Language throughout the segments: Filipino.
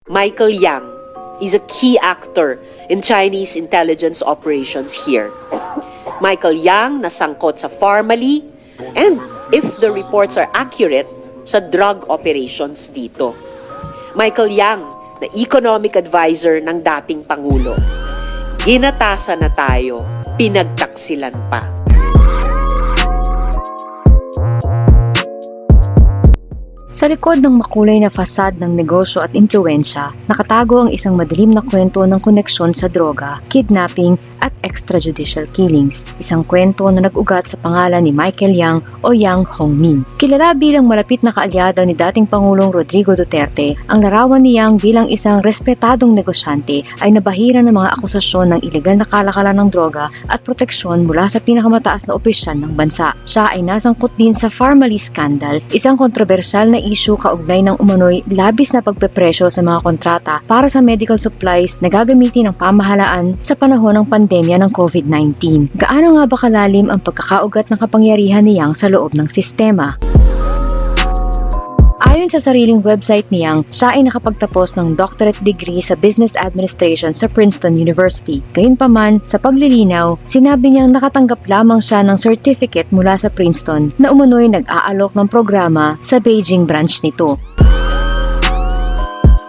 Michael Yang is a key actor in Chinese intelligence operations here. Michael Yang nasangkot sa Pharmally and, if the reports are accurate, sa drug operations dito. Michael Yang, na economic advisor ng dating Pangulo. Ginatasan na tayo, pinagtaksilan pa. Sa likod ng makulay na fasad ng negosyo at impluwensya, nakatago ang isang madilim na kwento ng koneksyon sa droga, kidnapping at extrajudicial killings. Isang kwento na nag-ugat sa pangalan ni Michael Yang o Yang Hongmin. Kilala bilang malapit na kaalyado ni dating Pangulong Rodrigo Duterte, ang larawan ni Yang bilang isang respetadong negosyante ay nabahira ng mga akusasyon ng ilegal na kalakalan ng droga at proteksyon mula sa pinakamataas na opisyal ng bansa. Siya ay nasangkot din sa Pharmally scandal, isang kontrobersyal na issue kaugnay ng umano'y labis na pagpepresyo sa mga kontrata para sa medical supplies na gagamitin ng pamahalaan sa panahon ng pandemya ng COVID-19. Gaano nga ba kalalim ang pagkakaugat ng kapangyarihan ni Yang sa loob ng sistema? Ayon sa sariling website ni Yang, siya ay nakapagtapos ng doctorate degree sa Business Administration sa Princeton University. Gayunpaman, sa paglilinaw, sinabi niyang nakatanggap lamang siya ng certificate mula sa Princeton na umano'y nag-aalok ng programa sa Beijing branch nito.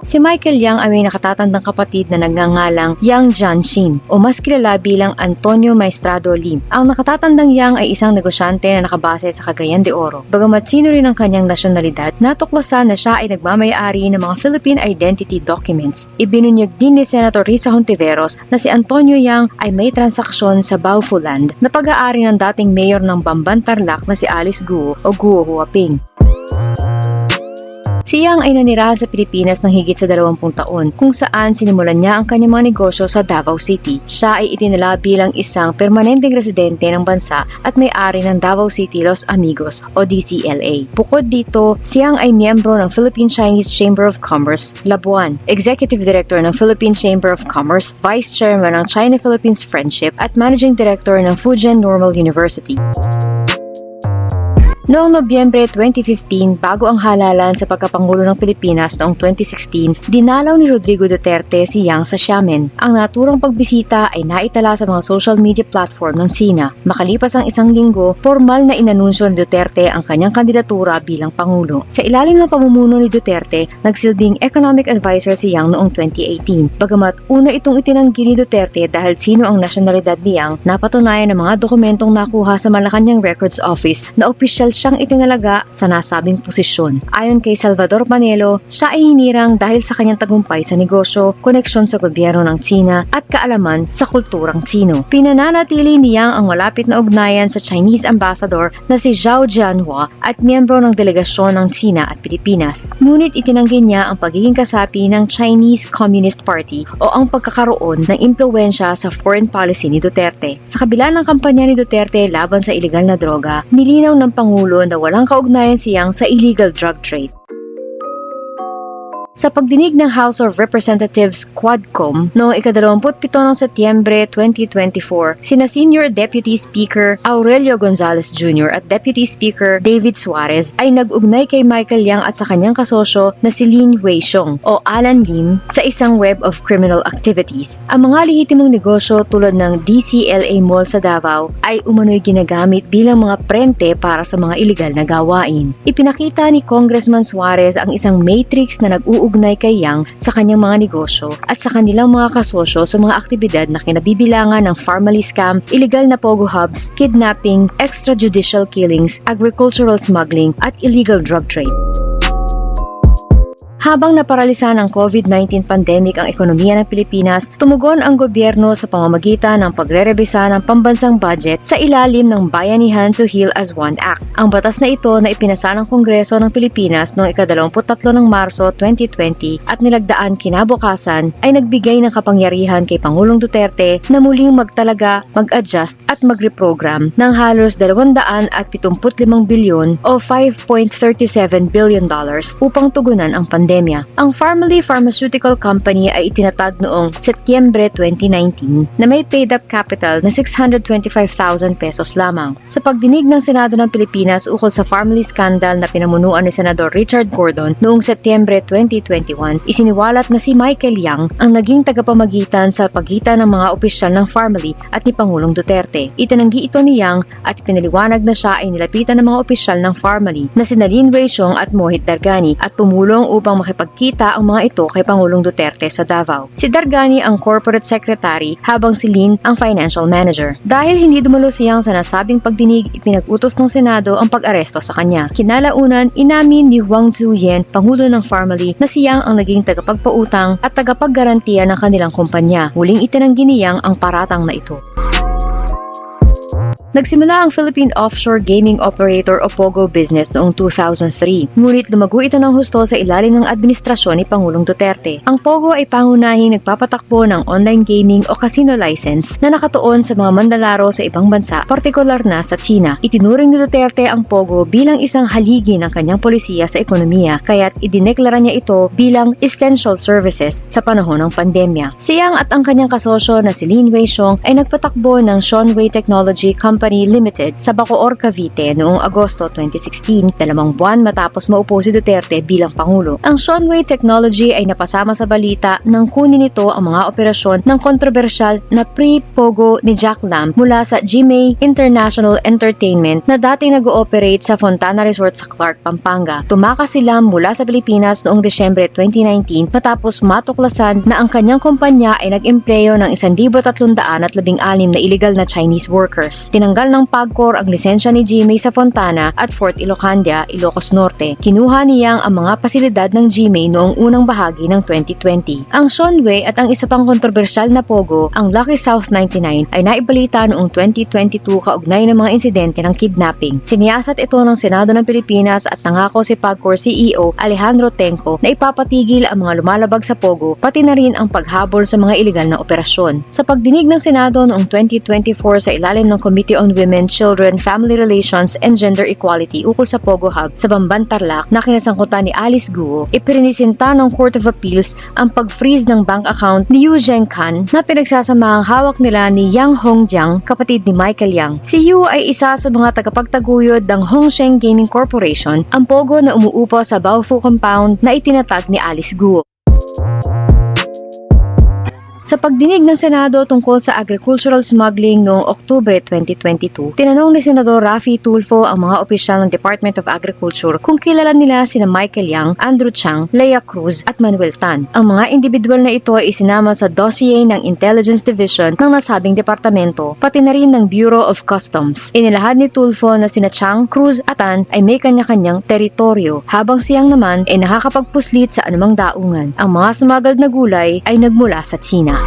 Si Michael Yang ay may nakatatandang kapatid na nagngangalang Yang Jianxin o mas kilala bilang Antonio Maestrado Lim. Ang nakatatandang Yang ay isang negosyante na nakabase sa Cagayan de Oro. Bagamat sino rin ang kanyang nasyonalidad, natuklasan na siya ay nagmamay-ari ng mga Philippine identity documents. Ibinunyag din ni Senator Risa Hontiveros na si Antonio Yang ay may transaksyon sa Baofu Land na pag-aari ng dating mayor ng Bamban Tarlac na si Alice Guo o Guo Huaping. Si Yang ay nanirahan sa Pilipinas ng higit sa 20 taon kung saan sinimulan niya ang kanyang mga negosyo sa Davao City. Siya ay itinala bilang isang permanenteng residente ng bansa at may-ari ng Davao City Los Amigos o DCLA. Bukod dito, si Yang ay miyembro ng Philippine-Chinese Chamber of Commerce, Labuan, Executive Director ng Philippine Chamber of Commerce, Vice Chairman ng China-Philippines Friendship at Managing Director ng Fujian Normal University. Noong Nobyembre 2015, bago ang halalan sa pagkapangulo ng Pilipinas noong 2016, dinalaw ni Rodrigo Duterte si Yang sa Xiamen. Ang naturang pagbisita ay naitala sa mga social media platform ng China. Makalipas ang isang linggo, formal na inanunsyo ni Duterte ang kanyang kandidatura bilang Pangulo. Sa ilalim ng pamumuno ni Duterte, nagsilbing economic advisor si Yang noong 2018. Bagamat una itong itinanggi ni Duterte dahil sino ang nasyonalidad ni Yang, napatunayan ng mga dokumentong nakuha sa Malacanang Records Office na opisyal siyang itinalaga sa nasabing posisyon. Ayon kay Salvador Panelo, siya ay hinirang dahil sa kanyang tagumpay sa negosyo, koneksyon sa gobyerno ng China at kaalaman sa kulturang Chino. Pinananatili ni Yang ang malapit na ugnayan sa Chinese ambassador na si Zhao Jianhua at miyembro ng delegasyon ng China at Pilipinas. Ngunit itinanggi niya ang pagiging kasapi ng Chinese Communist Party o ang pagkakaroon ng impluwensya sa foreign policy ni Duterte. Sa kabila ng kampanya ni Duterte laban sa iligal na droga, nilinaw ng Pangulo na walang kaugnayan si Yang sa illegal drug trade. Sa pagdinig ng House of Representatives Quadcom noong ika-27 ng Setyembre 2024, sina Senior Deputy Speaker Aurelio Gonzales Jr. at Deputy Speaker David Suarez ay nag-ugnay kay Michael Yang at sa kanyang kasosyo na si Lin Weixiong o Alan Lim sa isang web of criminal activities. Ang mga lehitimong negosyo tulad ng DCLA Mall sa Davao ay umano'y ginagamit bilang mga prente para sa mga iligal na gawain. Ipinakita ni Congressman Suarez ang isang matrix na nag-uugnay kay Yang sa kanyang mga negosyo at sa kanilang mga kasosyo sa mga aktibidad na kinabibilangan ng Pharmally scam, illegal na pogo hubs, kidnapping, extrajudicial killings, agricultural smuggling at illegal drug trade. Habang naparalisa ng COVID-19 pandemic ang ekonomiya ng Pilipinas, tumugon ang gobyerno sa pamamagitan ng pagre-rebisa ng pambansang budget sa ilalim ng Bayanihan to Heal as One Act. Ang batas na ito na ipinasa ng Kongreso ng Pilipinas noong ika-23 ng Marso 2020 at nilagdaan kinabukasan ay nagbigay ng kapangyarihan kay Pangulong Duterte na muling magtalaga, mag-adjust at mag-reprogram ng halos 275 bilyon o $5.37 billion upang tugunan ang pandemya. pandemya. Ang Pharmally Pharmaceutical Company ay itinatag noong Setyembre 2019 na may paid-up capital na 625,000 pesos lamang. Sa pagdinig ng Senado ng Pilipinas ukol sa Pharmally scandal na pinamunuan ni Senador Richard Gordon noong Setyembre 2021, isiniwalat na si Michael Yang ang naging tagapamagitan sa pagitan ng mga opisyal ng Pharmally at ni Pangulong Duterte. Itinanggi ito ni Yang at pinaliwanag na siya ay nilapitan ng mga opisyal ng Pharmally na sina Lin Weixiong at Mohit Dargani at tumulong upang makipagkita ang mga ito kay Pangulong Duterte sa Davao. Si Dargani ang corporate secretary habang si Lin ang financial manager. Dahil hindi dumalo si Yang sa nasabing pagdinig, ipinag-utos ng Senado ang pag-aresto sa kanya. Kinalaunan, inamin ni Wang Zuyen, Pangulo ng Pharmally, na si Yang ang naging tagapagpautang at tagapaggarantiya ng kanilang kumpanya. Muling itinanggi ni Yang ang paratang na ito. Nagsimula ang Philippine Offshore Gaming Operator o POGO business noong 2003, ngunit lumago ito ng husto sa ilalim ng administrasyon ni Pangulong Duterte. Ang POGO ay pangunahing nagpapatakbo ng online gaming o casino license na nakatuon sa mga manlalaro sa ibang bansa, partikular na sa China. Itinuring ni Duterte ang POGO bilang isang haligi ng kanyang polisiya sa ekonomiya, kaya't idineklara niya ito bilang essential services sa panahon ng pandemya. Si Yang at ang kanyang kasosyo na si Lin Weixiong ay nagpatakbo ng Seanway Technology Company Limited sa Bacoor, Cavite noong Agosto 2016, 2 buwan matapos maupo si Duterte bilang Pangulo. Ang Seanway Technology ay napasama sa balita nang kunin nito ang mga operasyon ng kontrobersyal na pre-POGO ni Jack Lam mula sa GMA International Entertainment na dating nag-ooperate sa Fontana Resort sa Clark, Pampanga. Tumakas si Lam mula sa Pilipinas noong Desyembre 2019 matapos matuklasan na ang kanyang kumpanya ay nag-empleyo ng 1,316 na illegal na Chinese workers. Tinanggal ng PAGCOR ang lisensya ni GMA sa Fontana at Fort Ilocandia, Ilocos Norte. Kinuha ni Yang ang mga pasilidad ng GMA noong unang bahagi ng 2020. Ang Seanway at ang isa pang kontrobersyal na POGO, ang Lucky South 99, ay naibalita noong 2022 kaugnay ng mga insidente ng kidnapping. Siniyasat ito ng Senado ng Pilipinas at nangako si PAGCOR CEO Alejandro Tenco na ipapatigil ang mga lumalabag sa POGO pati na rin ang paghabol sa mga iligal na operasyon. Sa pagdinig ng Senado noong 2024 sa ilalim ng Committee on Women, Children, Family Relations, and Gender Equality ukol sa POGO Hub sa Bamban, Tarlac na kinasangkutan ni Alice Guo, ipinisinta ng Court of Appeals ang pag-freeze ng bank account ni Yu Zhengkan na pinagsasamahang hawak nila ni Yang Hongjiang, kapatid ni Michael Yang. Si Yu ay isa sa mga tagapagtaguyod ng Hongsheng Gaming Corporation, ang POGO na umuupo sa Baofu Compound na itinatag ni Alice Guo. Sa pagdinig ng Senado tungkol sa agricultural smuggling noong Oktubre 2022, tinanong ni Senador Raffy Tulfo ang mga opisyal ng Department of Agriculture kung kilala nila sina Michael Yang, Andrew Chang, Leia Cruz at Manuel Tan. Ang mga individual na ito ay isinama sa dossier ng Intelligence Division ng nasabing departamento, pati na rin ng Bureau of Customs. Inilahad ni Tulfo na sina Chang, Cruz at Tan ay may kanya-kanyang teritoryo, habang siyang naman ay nakakapagpuslit sa anumang daungan. Ang mga smuggled na gulay ay nagmula sa China.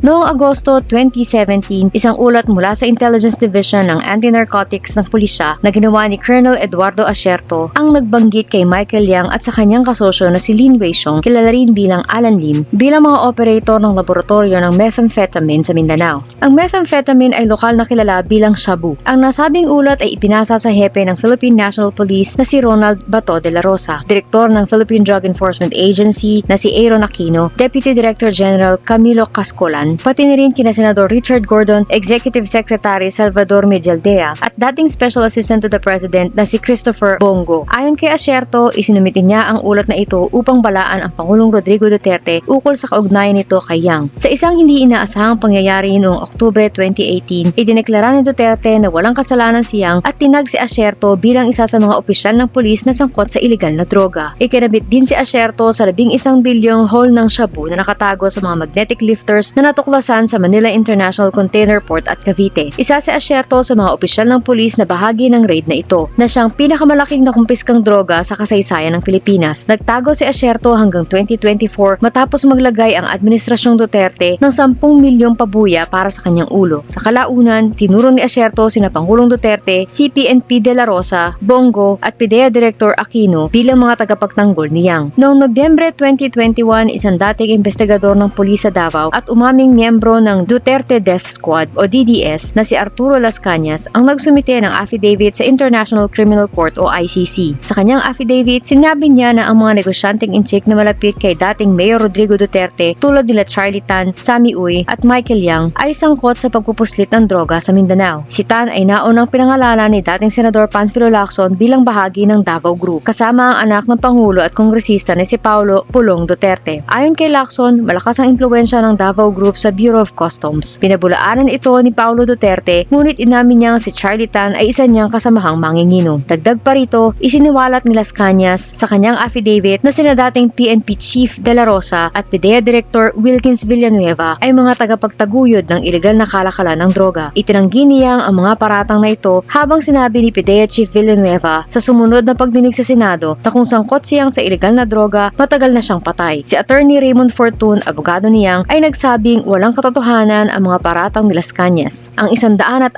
Noong Agosto 2017, isang ulat mula sa Intelligence Division ng Anti-Narcotics ng Pulisya na ginawa ni Colonel Eduardo Asierto ang nagbanggit kay Michael Yang at sa kanyang kasosyo na si Lin Weixiong, kilala rin bilang Alan Lim, bilang mga operator ng laboratorio ng methamphetamine sa Mindanao. Ang methamphetamine ay lokal na kilala bilang shabu. Ang nasabing ulat ay ipinasa sa hepe ng Philippine National Police na si Ronald Bato de la Rosa, Direktor ng Philippine Drug Enforcement Agency na si Aaron Aquino, Deputy Director General Camilo Cascolan, pati na rin kina Senador Richard Gordon, Executive Secretary Salvador Medialdea at dating Special Assistant to the President na si Christopher Bongo. Ayon kay Asierto, isinumitin niya ang ulat na ito upang balaan ang Pangulong Rodrigo Duterte ukol sa kaugnayan nito kay Yang. Sa isang hindi inaasahang pangyayari noong Oktubre 2018, idineklara ni Duterte na walang kasalanan si Yang at tinag si Asierto bilang isa sa mga opisyal ng pulis na sangkot sa iligal na droga. Ikinabit din si Asierto sa 11 bilyong haul ng shabu na nakatago sa mga magnetic lifters na natuklasan sa Manila International Container Port at Cavite. Isa si Asierto sa mga opisyal ng pulis na bahagi ng raid na ito, na siyang pinakamalaking nakumpiskang droga sa kasaysayan ng Pilipinas. Nagtago si Asierto hanggang 2024 matapos maglagay ang Administrasyong Duterte ng 10 milyong pabuya para sa kanyang ulo. Sa kalaunan, tinuro ni Asierto sina Pangulong Duterte, CPNP de la Rosa, Bongo at PIDEA Director Aquino bilang mga tagapagtanggol ni Yang. Noong Nobyembre 2021, isang dating investigador ng pulis sa Davao at umaming miyembro ng Duterte Death Squad o DDS na si Arturo Las Cañas ang nagsumite ng affidavit sa International Criminal Court o ICC. Sa kanyang affidavit, sinabi niya na ang mga negosyanteng inchik na malapit kay dating Mayor Rodrigo Duterte tulad nila Charlie Tan, Sammy Uy at Michael Yang ay sangkot sa pagpupuslit ng droga sa Mindanao. Si Tan ay naunang pinangalanan ni dating Senador Panfilo Lacson bilang bahagi ng Davao Group, kasama ang anak ng Pangulo at Kongresista na si Paulo Pulong Duterte. Ayon kay Lacson, malakas ang impluwensya ng Davao Group sa Bureau of Customs. Pinabulaanan ito ni Paulo Duterte, ngunit inamin niyang si Charlie Tan ay isa niyang kasamahang manginginom. Dagdag pa rito, isiniwalat ni Las Cañas sa kanyang affidavit na sina dating PNP Chief De La Rosa at PDEA Director Wilkins Villanueva ay mga tagapagtaguyod ng ilegal na kalakalan ng droga. Itinanggi niyang ang mga paratang na ito habang sinabi ni PDEA Chief Villanueva sa sumunod na pagdinig sa Senado na kung sangkot siyang sa ilegal na droga, matagal na siyang patay. Si Attorney Raymond Fortun, abogado niyang, ay nagsabing walang katotohanan ang mga paratang ni Las Cañas. Ang 146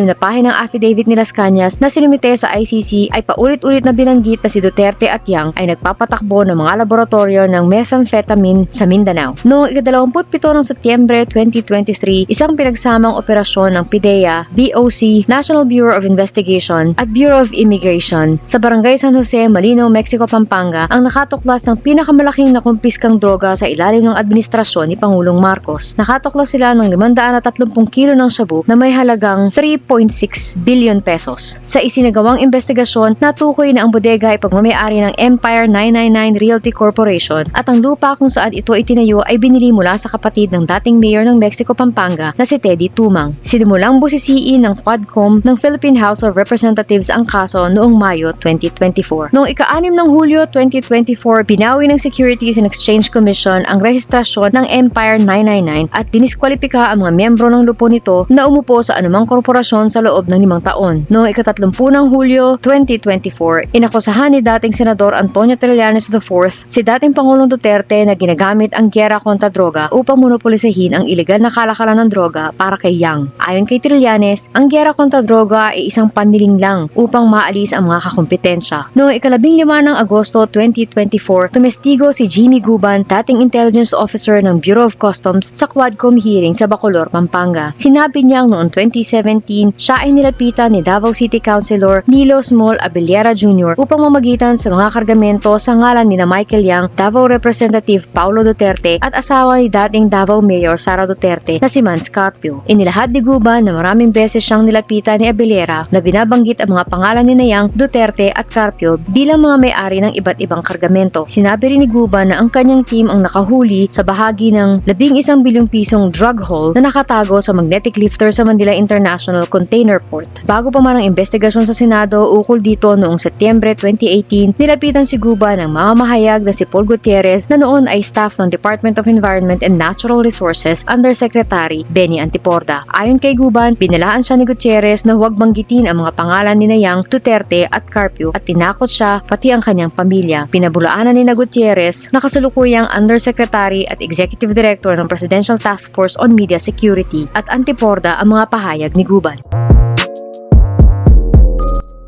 na pahinang affidavit ni Las Cañas na sinumite sa ICC ay paulit-ulit na binanggit na si Duterte at Yang ay nagpapatakbo ng mga laboratorio ng methamphetamine sa Mindanao. Noong 27 ng Setyembre 2023, isang pinagsamang operasyon ng PDEA, BOC, National Bureau of Investigation at Bureau of Immigration sa Barangay San Jose, Malinaw, Mexico, Pampanga ang nakatuklas ng pinakamalaking nakumpiskang droga sa ilalim ng administrasyon ni Pangulong Marcos. Nakatuklas sila ng 530 kilo ng shabu na may halagang 3.6 billion pesos. Sa isinagawang investigasyon, natukoy na ang bodega ay pagmamayari ng Empire 999 Realty Corporation at ang lupa kung saan ito itinayo ay binili mula sa kapatid ng dating mayor ng Mexico, Pampanga na si Teddy Tumang. Sinimulang busisiin ng Quadcom ng Philippine House of Representatives ang kaso noong Mayo 2024. Noong ika-6 ng Hulyo 2024, binawi ng Securities and Exchange Commission ang rehistrasyon ng Empire 999 at diniskwalipika ang mga miyembro ng lupo nito na umupo sa anumang korporasyon sa loob ng 5 taon. Noong ika-30 ng Hulyo 2024, inakusahan ni dating Senador Antonio Trillanes IV si dating Pangulong Duterte na ginagamit ang gyera kontra droga upang monopolisahin ang ilegal na kalakalan ng droga para kay Yang. Ayon kay Trillanes, ang gyera kontra droga ay isang panniling lang upang maalis ang mga kakumpetensya. Noong ika-15 ng Agosto 2024, tumestigo si Jimmy Guban, dating Intelligence Officer ng Bureau of Customs sa Quadcom hearing sa Bacolor, Pampanga. Sinabi niyang noong 2017, siya ay nilapitan ni Davao City Councilor Nilo Small Abellera Jr. upang mamagitan sa mga kargamento sa ngalan ni Michael Yang, Davao Representative Paulo Duterte at asawa ni dating Davao Mayor Sara Duterte na si Mans Carpio. Inilahad ni Guban na maraming beses siyang nilapitan ni Abellera na binabanggit ang mga pangalan ni Yang, Duterte at Carpio bilang mga may-ari ng iba't ibang kargamento. Sinabi rin ni Guban na ang kanyang team ang nakahuli sa bahagi ng 11 bilyong pisong drug haul na nakatago sa magnetic lifter sa Manila International Container Port. Bago pa man ang investigasyon sa Senado ukol dito noong Setyembre 2018, nilapitan si Guban ng mamamahayag na si Paul Gutierrez na noon ay staff ng Department of Environment and Natural Resources Undersecretary Benny Antiporda. Ayon kay Guban, binalaan siya ni Gutierrez na huwag banggitin ang mga pangalan ni Yang, Duterte at Carpio at tinakot siya pati ang kanyang pamilya. Pinabulaanan ni Gutierrez na kasalukuyang Undersecretary at Executive Director ng Presidential Task Force on Media Security at Antiporda ang mga pahayag ni Guban.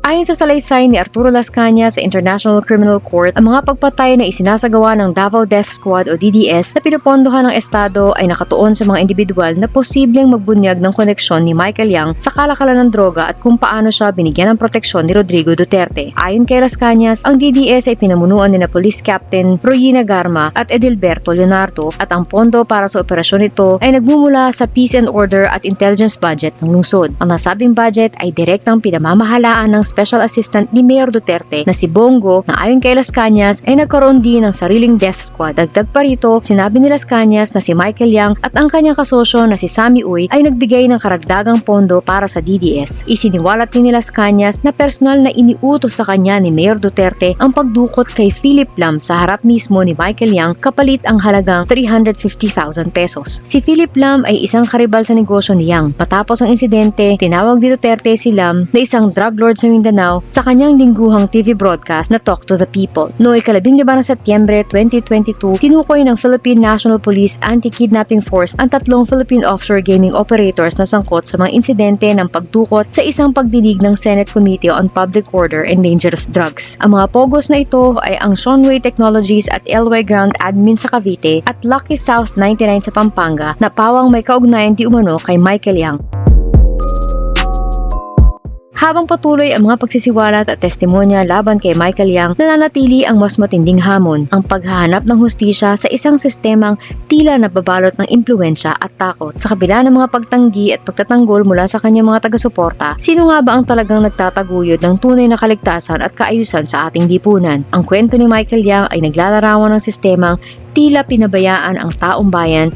Ayon sa salaysay ni Arturo Las Cañas sa International Criminal Court, ang mga pagpatay na isinasagawa ng Davao Death Squad o DDS na pinupondohan ng Estado ay nakatuon sa mga individual na posibleng magbunyag ng koneksyon ni Michael Yang sa kalakalan ng droga at kung paano siya binigyan ng proteksyon ni Rodrigo Duterte. Ayon kay Las Cañas, ang DDS ay pinamunuan ni na Police Captain Royina Garma at Edilberto Leonardo at ang pondo para sa operasyon nito ay nagmumula sa Peace and Order at Intelligence Budget ng lungsod. Ang nasabing budget ay direktang pinamamahalaan ng Special Assistant ni Mayor Duterte na si Bongo na ayon kay Las Cañas ay nagkaroon din ng sariling death squad. Dagdag pa rito, sinabi ni Las Cañas na si Michael Yang at ang kanyang kasosyo na si Sammy Uy ay nagbigay ng karagdagang pondo para sa DDS. Isiniwalat din ni Las Cañas na personal na iniutos sa kanya ni Mayor Duterte ang pagdukot kay Philip Lam sa harap mismo ni Michael Yang kapalit ang halagang 350,000 pesos. Si Philip Lam ay isang karibal sa negosyo ni Yang. Matapos ang insidente, tinawag ni Duterte si Lam na isang drug lord sa Mindanao Mindanao sa kanyang lingguhang TV broadcast na Talk to the People. Noong 15 ng Setyembre 2022, tinukoy ng Philippine National Police Anti-Kidnapping Force ang 3 Philippine offshore gaming operators na sangkot sa mga insidente ng pagdukot sa isang pagdinig ng Senate Committee on Public Order and Dangerous Drugs. Ang mga pogos na ito ay ang Seanway Technologies at LY Ground Admin sa Cavite at Lucky South 99 sa Pampanga na pawang may kaugnayan di umano kay Michael Yang. Habang patuloy ang mga pagsisiwalat at testimonya laban kay Michael Yang, nananatili ang mas matinding hamon, ang paghahanap ng hustisya sa isang sistemang tila nababalot ng impluwensya at takot. Sa kabila ng mga pagtanggi at pagtatanggol mula sa kanyang mga taga-suporta, sino nga ba ang talagang nagtataguyod ng tunay na kaligtasan at kaayusan sa ating lipunan? Ang kwento ni Michael Yang ay naglalarawan ng sistemang tila pinabayaan ang taong bayan